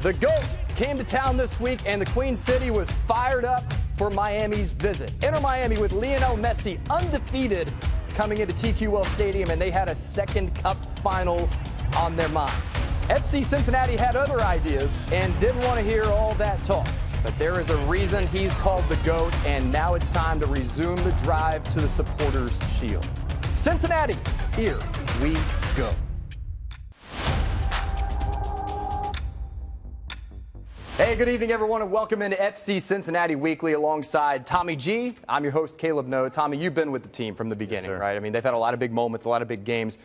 The GOAT came to town this week, and the Queen City was fired up for Miami's visit. Enter Miami with Lionel Messi undefeated coming into TQL Stadium, and they had a second cup final on their mind. FC Cincinnati had other ideas and didn't want to hear all that talk. But there is a reason he's called the GOAT, and now it's time to resume the drive to the Supporters' Shield. Cincinnati, here we go. Hey, good evening, everyone, and welcome into FC Cincinnati Weekly alongside Tommy G. I'm your host, Caleb No. Tommy, you've been with the team from the beginning, Yes, right? I mean, they've had a lot of big moments, a lot of big games,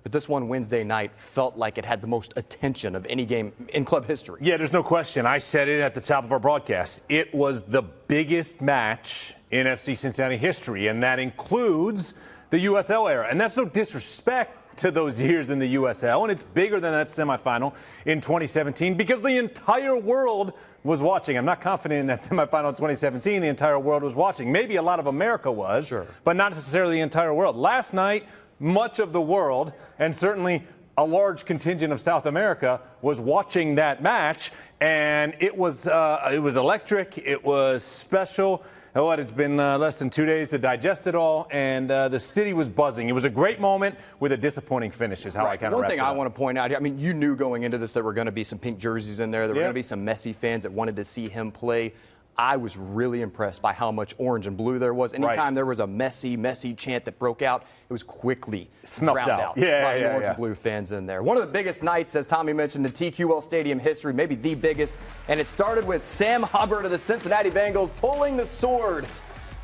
but this one Wednesday night felt like it had the most attention of any game in club history. Yeah, there's no question. I said it at the top of our broadcast. It was the biggest match in FC Cincinnati history, and that includes the USL era. And that's no disrespect to those years in the USL, and it's bigger than that semifinal in 2017 because the entire world was watching. I'm not confident in that semifinal in 2017. The entire world was watching. Maybe a lot of America was, sure, but not necessarily the entire world. Last night, much of the world, and certainly a large contingent of South America, was watching that match, and it was electric. It was special. It's been less than 2 days to digest it all, and the city was buzzing. It was a great moment with a disappointing finish is how I kind of One thing I want to point out here, I mean, you knew going into this there were going to be some pink jerseys in there. There were going to be some Messi fans that wanted to see him play. I was really impressed by how much orange and blue there was. Anytime there was a Messi chant that broke out, it was quickly drowned out by the orange and blue fans in there. One of the biggest nights, as Tommy mentioned, in TQL Stadium history, maybe the biggest, and it started with Sam Hubbard of the Cincinnati Bengals pulling the sword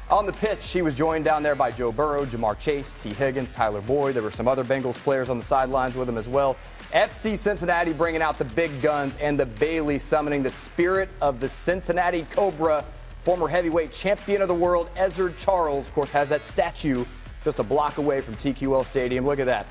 on the pitch. He was joined down there by Joe Burrow, Jamar Chase, T. Higgins, Tyler Boyd. There were some other Bengals players on the sidelines with him as well. FC Cincinnati bringing out the big guns, and the Bailey summoning the spirit of the Cincinnati Cobra. Former heavyweight champion of the world, Ezzard Charles, of course, has that statue just a block away from TQL Stadium. Look at that.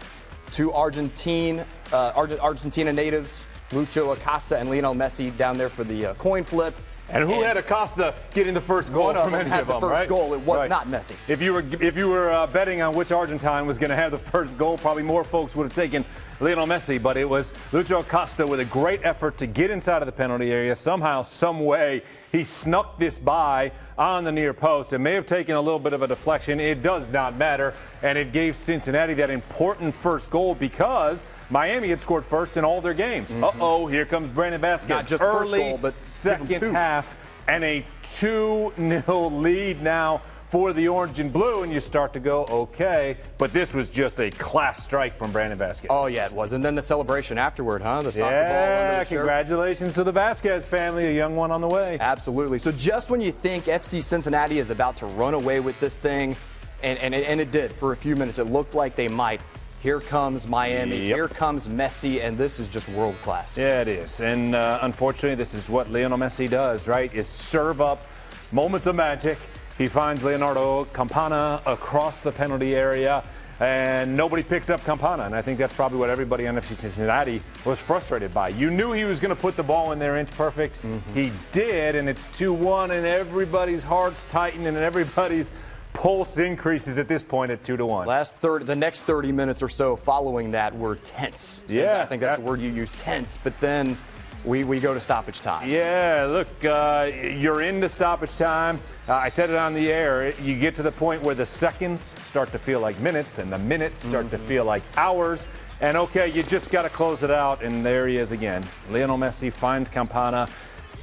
Two Argentina natives, Lucho Acosta and Lionel Messi, down there for the coin flip. And who had Acosta getting the first goal from any of them, right? Goal. It was not Messi. If you were betting on which Argentine was going to have the first goal, probably more folks would have taken Lionel Messi, but it was Lucho Acosta with a great effort to get inside of the penalty area. Somehow, some way, he snuck this by on the near post. It may have taken a little bit of a deflection. It does not matter, and it gave Cincinnati that important first goal because Miami had scored first in all their games. Uh-oh, here comes Brandon Vasquez. Not just early first goal, but second half, and a 2-0 lead now for the orange and blue, and you start to go, okay. But this was just a class strike from Brandon Vasquez. Oh, yeah, it was. And then the celebration afterward, huh? The soccer ball under the shirt. Congratulations to the Vasquez family, a young one on the way. Absolutely. So just when you think FC Cincinnati is about to run away with this thing, and it did for a few minutes, it looked like they might. Here comes Miami, here comes Messi, and this is just world class. Yeah, it is. And unfortunately, this is what Lionel Messi does, right, is serve up moments of magic. He finds Leonardo Campana across the penalty area, and nobody picks up Campana. And I think that's probably what everybody on FC Cincinnati was frustrated by. You knew he was going to put the ball in there inch perfect. He did, and it's 2-1, and everybody's hearts tighten, and everybody's pulse increases at this point at 2-1. The next 30 minutes or so following that were tense. Yeah. I think that's the word you use, tense. But then we go to stoppage time. Yeah, look, you're into stoppage time. I said it on the air. You get to the point where the seconds start to feel like minutes, and the minutes start to feel like hours. And, okay, you just got to close it out, and there he is again. Lionel Messi finds Campana,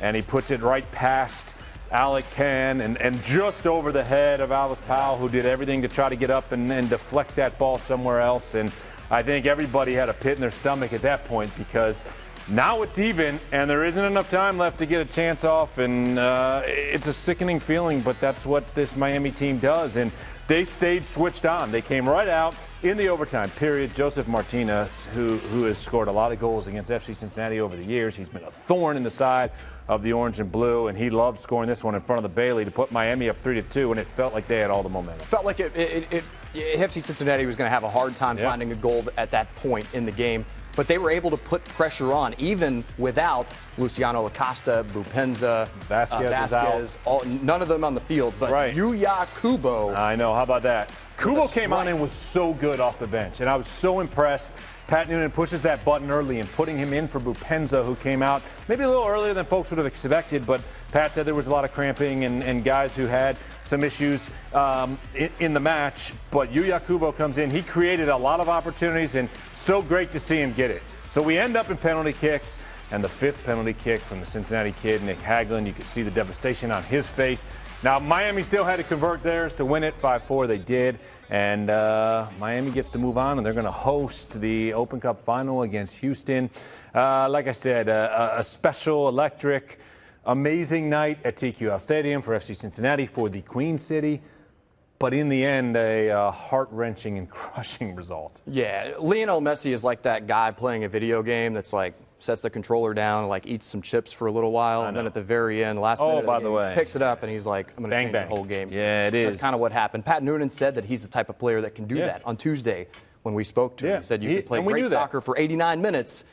and he puts it right past Alec Can and just over the head of Alice Powell, who did everything to try to get up and deflect that ball somewhere else. And I think everybody had a pit in their stomach at that point because now it's even, and there isn't enough time left to get a chance off, and it's a sickening feeling, but that's what this Miami team does, and they stayed switched on. They came right out in the overtime period. Joseph Martinez, who has scored a lot of goals against FC Cincinnati over the years, he's been a thorn in the side of the orange and blue, and he loved scoring this one in front of the Bailey to put Miami up 3-2, and it felt like they had all the momentum. Felt like FC Cincinnati was going to have a hard time finding a goal at that point in the game. But they were able to put pressure on, even without Luciano Acosta, Bupenza, Vasquez, none of them on the field. But Yuya Kubo. I know. How about that? Kubo came on and was so good off the bench, and I was so impressed. Pat Noonan pushes that button early and putting him in for Bupenza, who came out maybe a little earlier than folks would have expected, but Pat said there was a lot of cramping and guys who had some issues in the match. But Yuya Kubo comes in. He created a lot of opportunities, and so great to see him get it. So we end up in penalty kicks, and the 5th penalty kick from the Cincinnati kid, Nick Hagelin. You could see the devastation on his face. Now, Miami still had to convert theirs to win it. 5-4 they did. And Miami gets to move on, and they're going to host the Open Cup final against Houston. Like I said, a special, electric, amazing night at TQL Stadium for FC Cincinnati for the Queen City. But in the end, a heart-wrenching and crushing result. Yeah, Lionel Messi is like that guy playing a video game that's like, sets the controller down, like eats some chips for a little while, and then at the very end, last minute of the game, picks it up, and he's like, I'm going to change the whole game. Yeah, it is. That's kind of what happened. Pat Noonan said that he's the type of player that can do that on Tuesday when we spoke to him. He said you can play great soccer for 89 minutes.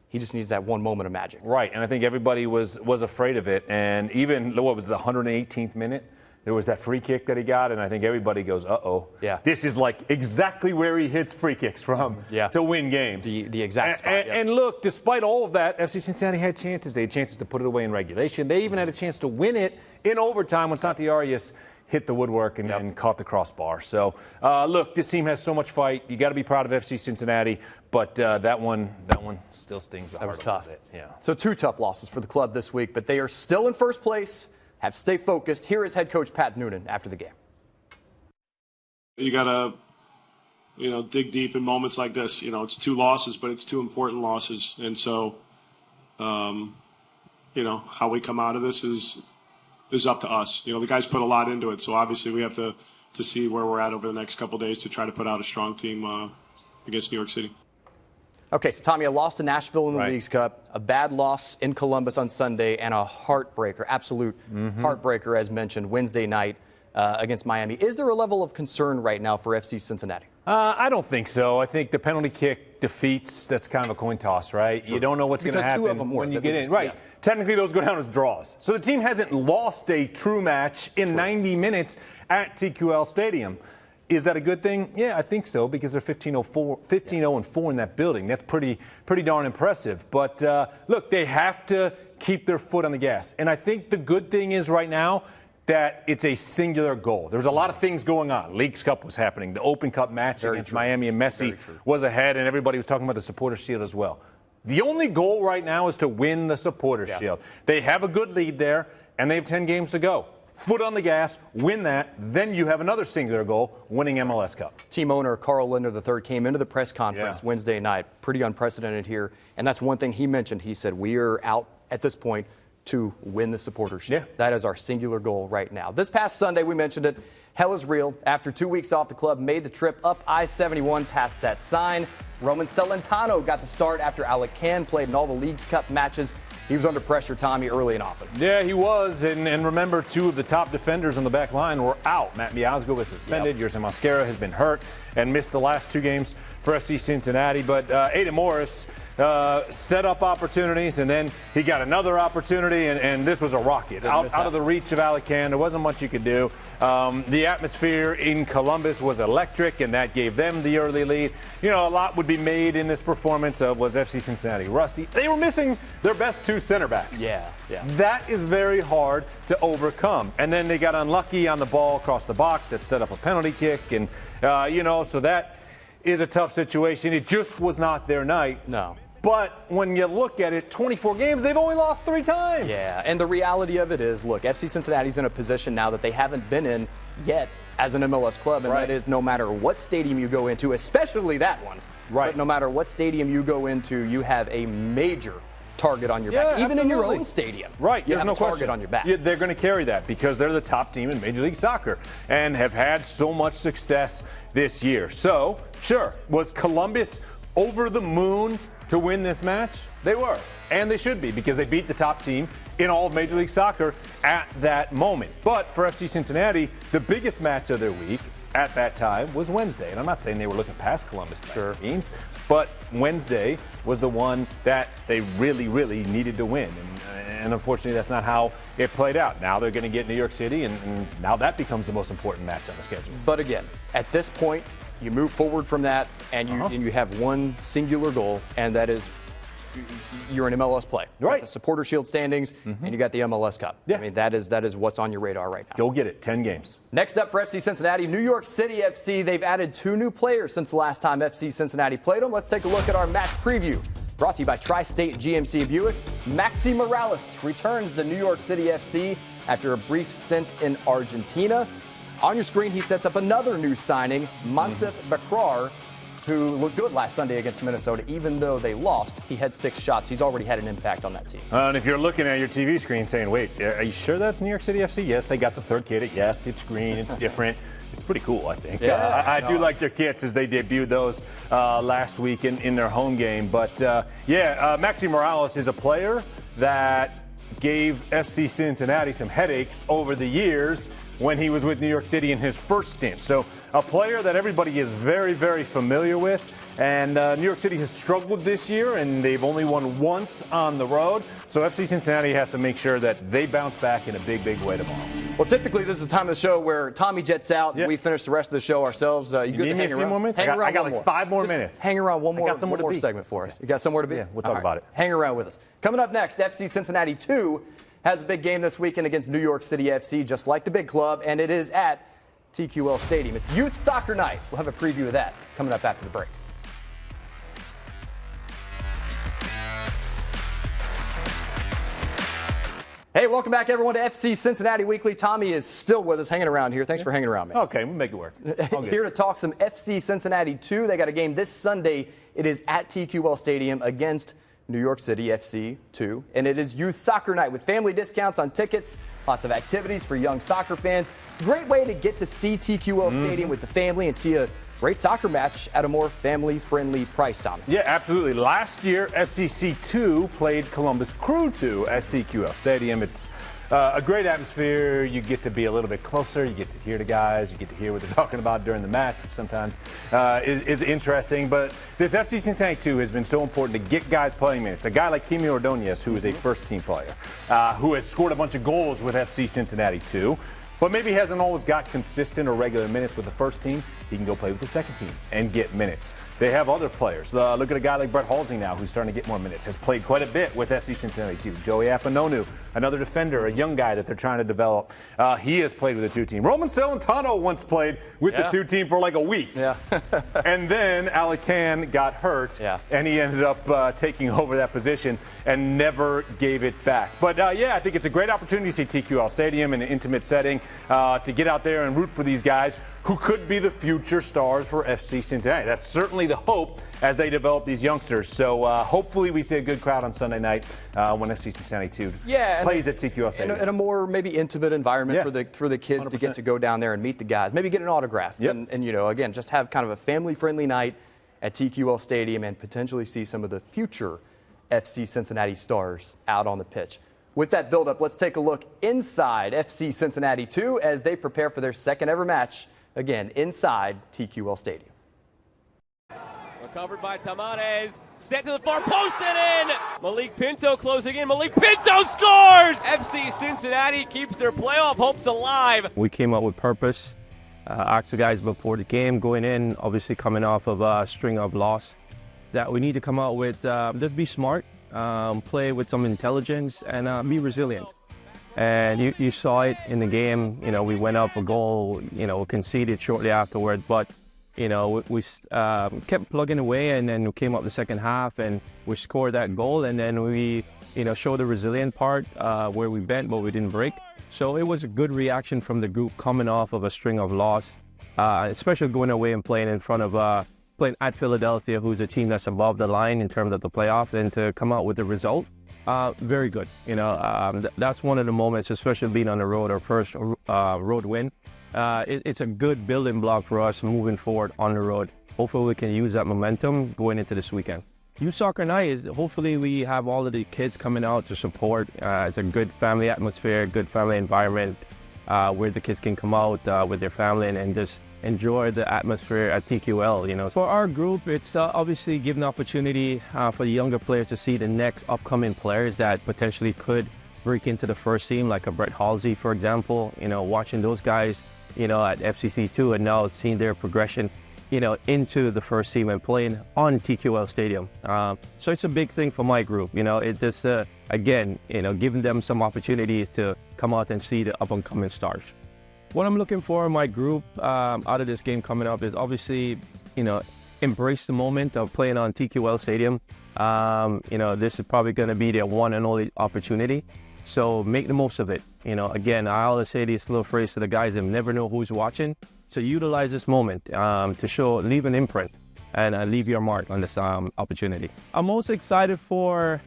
He just needs that one moment of magic. Right, and I think everybody was afraid of it. And even, what was the 118th minute? There was that free kick that he got, and I think everybody goes, uh-oh. Yeah. This is like exactly where he hits free kicks from to win games. The exact spot. And look, despite all of that, FC Cincinnati had chances. They had chances to put it away in regulation. They even had a chance to win it in overtime when Santi Arias hit the woodwork and caught the crossbar. So, look, this team has so much fight. You got to be proud of FC Cincinnati, but that one still stings the heart. That was tough. Yeah. So 2 tough losses for the club this week, but they are still in first place. Have to stay focused. Here is head coach Pat Noonan after the game. You got to, dig deep in moments like this. It's 2 losses, but it's 2 important losses. And so, how we come out of this is up to us. The guys put a lot into it. So obviously we have to see where we're at over the next couple of days to try to put out a strong team against New York City. Okay, so Tommy, a loss to Nashville in the Leagues Cup, a bad loss in Columbus on Sunday, and a heartbreaker, absolute heartbreaker, as mentioned, Wednesday night against Miami. Is there a level of concern right now for FC Cincinnati? I don't think so. I think the penalty kick defeats, that's kind of a coin toss, right? Sure. You don't know what's going to happen when you get in. Right. Yeah. Technically, those go down as draws. So the team hasn't lost a true match in 90 minutes at TQL Stadium. Is that a good thing? Yeah, I think so, because they're 15-0-4 in that building. That's pretty darn impressive. But look, they have to keep their foot on the gas. And I think the good thing is right now that it's a singular goal. There's a lot of things going on. Leagues Cup was happening. The Open Cup match against Miami and Messi was ahead, and everybody was talking about the Supporters' Shield as well. The only goal right now is to win the Supporters' Shield. They have a good lead there, and they have 10 games to go. Foot on the gas, win that, then you have another singular goal, winning MLS Cup. Team owner Carl Linder III came into the press conference Wednesday night, pretty unprecedented here, and that's one thing he mentioned. He said, we are out at this point to win the Supporters' Shield. That is our singular goal right now. This past Sunday, we mentioned it, hell is real. After 2 weeks off, the club made the trip up I-71 past that sign. Roman Celentano got the start after Alec Can played in all the Leagues Cup matches. He was under pressure, Tommy, early and often. Yeah, he was. And remember, 2 of the top defenders on the back line were out. Matt Miazga was suspended. Yerson Mosquera has been hurt and missed the last 2 games for FC Cincinnati. But Aidan Morris set up opportunities, and then he got another opportunity, and this was a rocket. Out of the reach of Alacan. There wasn't much you could do. The atmosphere in Columbus was electric, and that gave them the early lead. A lot would be made in this performance of was FC Cincinnati rusty. They were missing their best 2 center backs. Yeah. That is very hard to overcome. And then they got unlucky on the ball across the box that set up a penalty kick, and so that is a tough situation. It just was not their night. No. But when you look at it, 24 games, they've only lost 3 times. Yeah, and the reality of it is, look, FC Cincinnati's in a position now that they haven't been in yet as an MLS club, and that is no matter what stadium you go into, especially that one. Right. But no matter what stadium you go into, you have a major target on your back. Even in your own stadium. Right, you have no a target question on your back. Yeah, they're going to carry that because they're the top team in Major League Soccer and have had so much success this year. So, sure, was Columbus over the moon to win this match? They were, and they should be, because they beat the top team in all of Major League Soccer at that moment. But for FC Cincinnati, the biggest match of their week at that time was Wednesday. And I'm not saying they were looking past Columbus by any means, but Wednesday was the one that they really, really needed to win. And unfortunately, that's not how it played out. Now they're going to get New York City, and now that becomes the most important match on the schedule. But again, at this point, You move forward from that, and you have one singular goal, and that is you're an MLS play. You got the Supporter Shield standings, and you got the MLS Cup. Yeah. I mean, that is what's on your radar right now. Go get it. 10 games. Next up for FC Cincinnati, New York City FC. They've added 2 new players since the last time FC Cincinnati played them. Let's take a look at our match preview. Brought to you by Tri-State GMC Buick. Maxi Morales returns to New York City FC after a brief stint in Argentina. On your screen, he sets up another new signing, Mansef Bakrar, who looked good last Sunday against Minnesota. Even though they lost, he had 6 shots. He's already had an impact on that team. And if you're looking at your TV screen saying, wait, are you sure that's New York City FC? Yes, they got the third kit. Yes, it's green. It's different. It's pretty cool, I think. Yeah, I do like their kits as they debuted those last week in their home game. But, Maxi Morales is a player that gave FC Cincinnati some headaches over the years when he was with New York City in his first stint. So a player that everybody is very, very familiar with. And New York City has struggled this year, and they've only won once on the road. So FC Cincinnati has to make sure that they bounce back in a big, big way tomorrow. Well, typically this is the time of the show where Tommy jets out and we finish the rest of the show ourselves. You good need to me hang a few around? more minutes? Hang around I got one like more. 5 more Just minutes. Hang around one more be. segment for us. You got somewhere to be? Yeah, we'll talk about it. Hang around with us. Coming up next, FC Cincinnati 2 has a big game this weekend against New York City FC, just like the big club, and it is at TQL Stadium. It's Youth Soccer Night. We'll have a preview of that coming up after the break. Hey, welcome back, everyone, to FC Cincinnati Weekly. Tommy is still with us, hanging around here. Thanks for hanging around, man. Okay, we'll make it work. Here to talk some FC Cincinnati 2. They got a game this Sunday. It is at TQL Stadium against New York City FC 2. And it is Youth Soccer Night with family discounts on tickets, lots of activities for young soccer fans. Great way to get to see TQL Stadium with the family and see a great soccer match at a more family-friendly price, Tommy. Yeah, absolutely. Last year, FCC2 played Columbus Crew 2 at TQL Stadium. It's a great atmosphere. You get to be a little bit closer. You get to hear the guys. You get to hear what they're talking about during the match, which sometimes is interesting. But this FC Cincinnati 2 has been so important to get guys playing minutes. A guy like Kimi Ordonez, who is a first-team player, who has scored a bunch of goals with FC Cincinnati 2, but maybe hasn't always got consistent or regular minutes with the first team. He can go play with the second team and get minutes. They have other players. Look at a guy like Brett Halsey now, who's starting to get more minutes. Has played quite a bit with FC Cincinnati 2. Joey Apononu, another defender, a young guy that they're trying to develop. He has played with the 2 team. Roman Celentano once played with the 2 team for like a week. Yeah. And then Alec Can got hurt, and he ended up taking over that position and never gave it back. But I think it's a great opportunity to see TQL Stadium in an intimate setting, to get out there and root for these guys who could be the future stars for FC Cincinnati. That's certainly the hope as they develop these youngsters. So hopefully we see a good crowd on Sunday night when FC Cincinnati 2 plays at TQL Stadium. In a more maybe intimate environment for the kids 100%. To get to go down there and meet the guys, maybe get an autograph, and again, just have kind of a family-friendly night at TQL Stadium and potentially see some of the future FC Cincinnati stars out on the pitch. With that build-up, let's take a look inside FC Cincinnati 2 as they prepare for their second ever match, again, inside TQL Stadium. Recovered by Tamares, set to the far post and in! Malik Pinto closing in, Malik Pinto scores! FC Cincinnati keeps their playoff hopes alive. We came up with purpose, asked the guys before the game, going in, obviously coming off of a string of loss, that we need to come out with, just be smart, play with some intelligence, and be resilient. And you saw it in the game. We went up a goal, conceded shortly afterward, but we kept plugging away, and then we came up the second half and we scored that goal, and then we showed the resilient part where we bent but we didn't break. So it was a good reaction from the group coming off of a string of loss, especially going away and playing in front of playing at Philadelphia, who's a team that's above the line in terms of the playoff, and to come out with the result. Very good. That's one of the moments, especially being on the road, our first road win. It's a good building block for us moving forward on the road. Hopefully we can use that momentum going into this weekend. Youth Soccer Night is, hopefully we have all of the kids coming out to support. It's a good family atmosphere, good family environment where the kids can come out with their family and just enjoy the atmosphere at TQL. For our group, it's obviously giving the opportunity for the younger players to see the next upcoming players that potentially could break into the first team, like a Brett Halsey, for example. Watching those guys, at FCC2 and now seeing their progression, into the first team and playing on TQL Stadium. So it's a big thing for my group. It just, again, giving them some opportunities to come out and see the up-and-coming stars. What I'm looking for in my group out of this game coming up is obviously, embrace the moment of playing on TQL Stadium. This is probably going to be their one and only opportunity. So make the most of it. Again, I always say this little phrase to the guys that never know who's watching. So utilize this moment to leave an imprint and leave your mark on this opportunity. I'm most excited for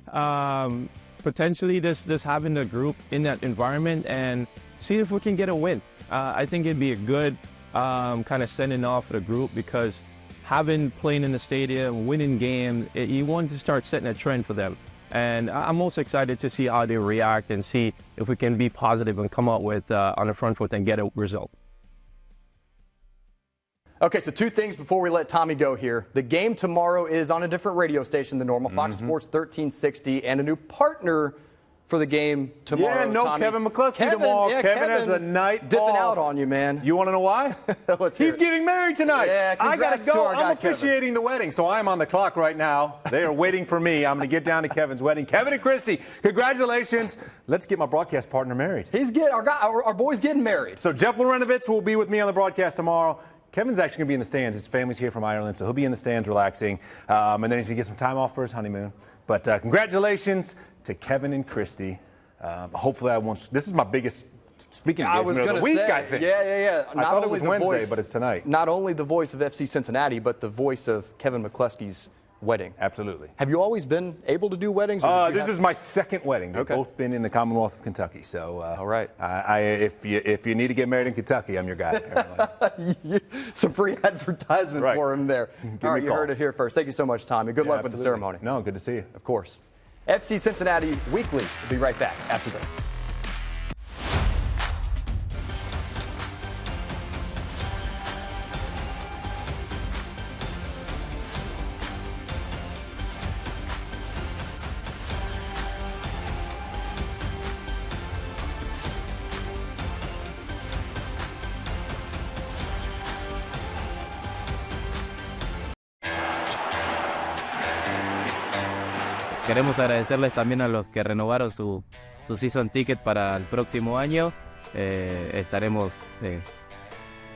potentially this having the group in that environment and see if we can get a win. I think it'd be a good kind of sending off for the group, because playing in the stadium, winning games, you want to start setting a trend for them. And I'm most excited to see how they react and see if we can be positive and come out with on the front foot and get a result. Okay, so 2 things before we let Tommy go here. The game tomorrow is on a different radio station than normal, Fox Sports 1360, and a new partner for the game tomorrow. Yeah, no Tommy. Kevin McCluskey tomorrow. Yeah, Kevin has the night dipping off. out on you, man. You want to know why? Let's hear He's it. getting married tonight. Yeah, I got congrats to to go. our guy, I'm officiating the wedding, so I'm on the clock right now. They are waiting for me. I'm going to get down to Kevin's wedding. Kevin and Christy, congratulations. Let's get my broadcast partner married. Our boy's getting married. So Jeff Lorenovitz will be with me on the broadcast tomorrow. Kevin's actually going to be in the stands. His family's here from Ireland, so he'll be in the stands relaxing. And then he's going to get some time off for his honeymoon. But congratulations to Kevin and Christy. Hopefully this is my biggest speaking engagement of the week, I think. Yeah. I thought it was Wednesday, but it's tonight. Not only the voice of FC Cincinnati, but the voice of Kevin McCluskey's wedding. Absolutely. Have you always been able to do weddings? This is my second wedding. They've both been in the Commonwealth of Kentucky. So, all right. If you need to get married in Kentucky, I'm your guy. Some free advertisement for him there. All right, you heard it here first. Thank you so much, Tommy. Good luck with the ceremony. No, good to see you. Of course. FC Cincinnati Weekly will be right back after this. Queremos agradecerles también a los que renovaron su season ticket para el próximo año. Estaremos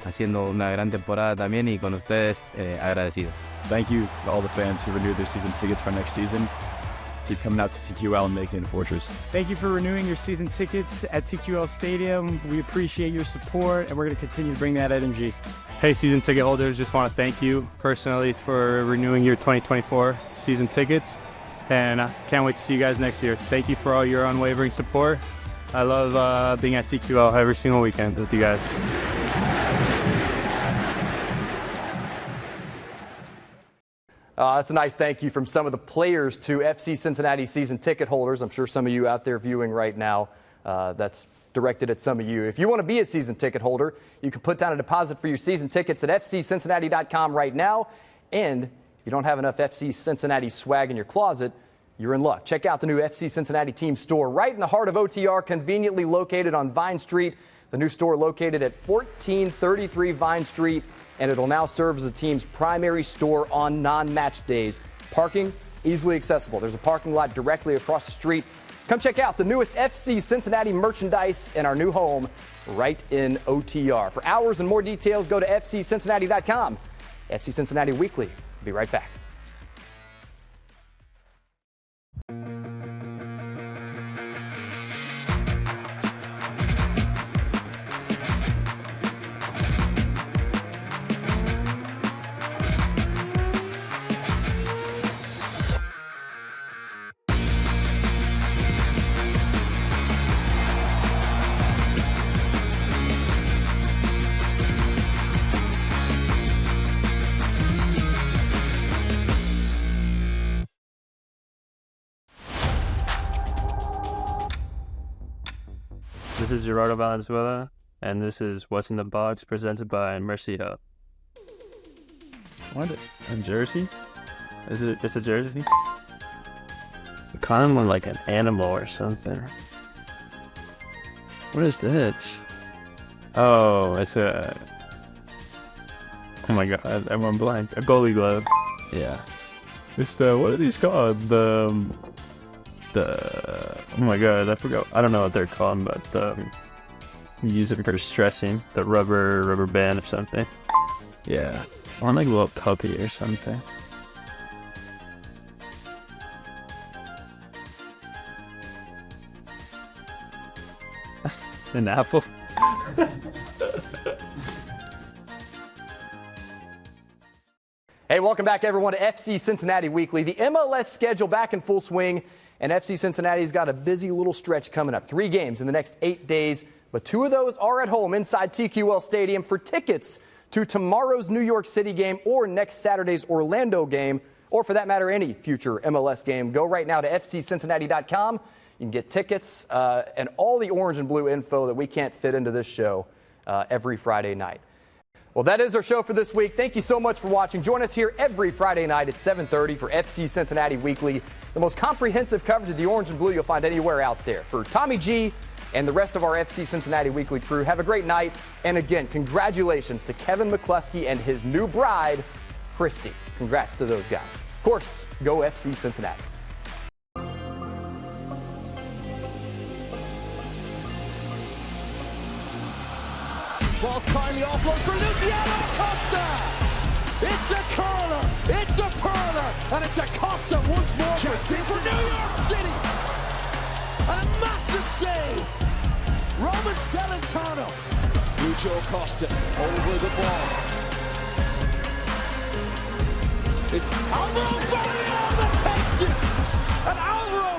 haciendo una gran temporada también y con ustedes agradecidos. Thank you to all the fans who renewed their season tickets for next season. Keep coming out to TQL and making it a fortress. Thank you for renewing your season tickets at TQL Stadium. We appreciate your support, and we're going to continue to bring that energy. Hey, season ticket holders, just want to thank you personally for renewing your 2024 season tickets. And I can't wait to see you guys next year. Thank you for all your unwavering support. I love being at TQL every single weekend with you guys. That's a nice thank you from some of the players to FC Cincinnati season ticket holders. I'm sure some of you out there viewing right now, that's directed at some of you. If you want to be a season ticket holder, you can put down a deposit for your season tickets at fccincinnati.com right now. And if you don't have enough FC Cincinnati swag in your closet, you're in luck. Check out the new FC Cincinnati team store right in the heart of OTR, conveniently located on Vine Street. The new store located at 1433 Vine Street, and it'll now serve as the team's primary store on non-match days. Parking, easily accessible. There's a parking lot directly across the street. Come check out the newest FC Cincinnati merchandise in our new home right in OTR. For hours and more details, go to fccincinnati.com. FC Cincinnati Weekly. Be right back. This is Gerardo Valenzuela, and this is What's in the Box, presented by Mercy Hub. What? A jersey? It's a jersey? Kind of like an animal or something. What is this? Oh, it's a Oh my god, everyone blank. A goalie glove. Yeah. It's the, what are these called? Oh my god, I forgot. I don't know what they're called, but you use it for stressing. The rubber band or something. Yeah. Or like a little puppy or something. An apple. Hey, welcome back, everyone, to FC Cincinnati Weekly. The MLS schedule back in full swing, and FC Cincinnati's got a busy little stretch coming up. 3 games in the next 8 days, but 2 of those are at home inside TQL Stadium. For tickets to tomorrow's New York City game or next Saturday's Orlando game, or for that matter, any future MLS game, go right now to fccincinnati.com. You can get tickets and all the orange and blue info that we can't fit into this show every Friday night. Well, that is our show for this week. Thank you so much for watching. Join us here every Friday night at 7:30 for FC Cincinnati Weekly, the most comprehensive coverage of the orange and blue you'll find anywhere out there. For Tommy G and the rest of our FC Cincinnati Weekly crew, have a great night. And again, congratulations to Kevin McCluskey and his new bride, Christy. Congrats to those guys. Of course, go FC Cincinnati. Falls kindly offloads for Luciano Acosta. It's a corner, it's a perler, and it's Acosta once more for Cincinnati. New York City. And a massive save. Roman Celentano. Lucio Acosta over the ball. It's Alvaro Barrio that takes it. And Alvaro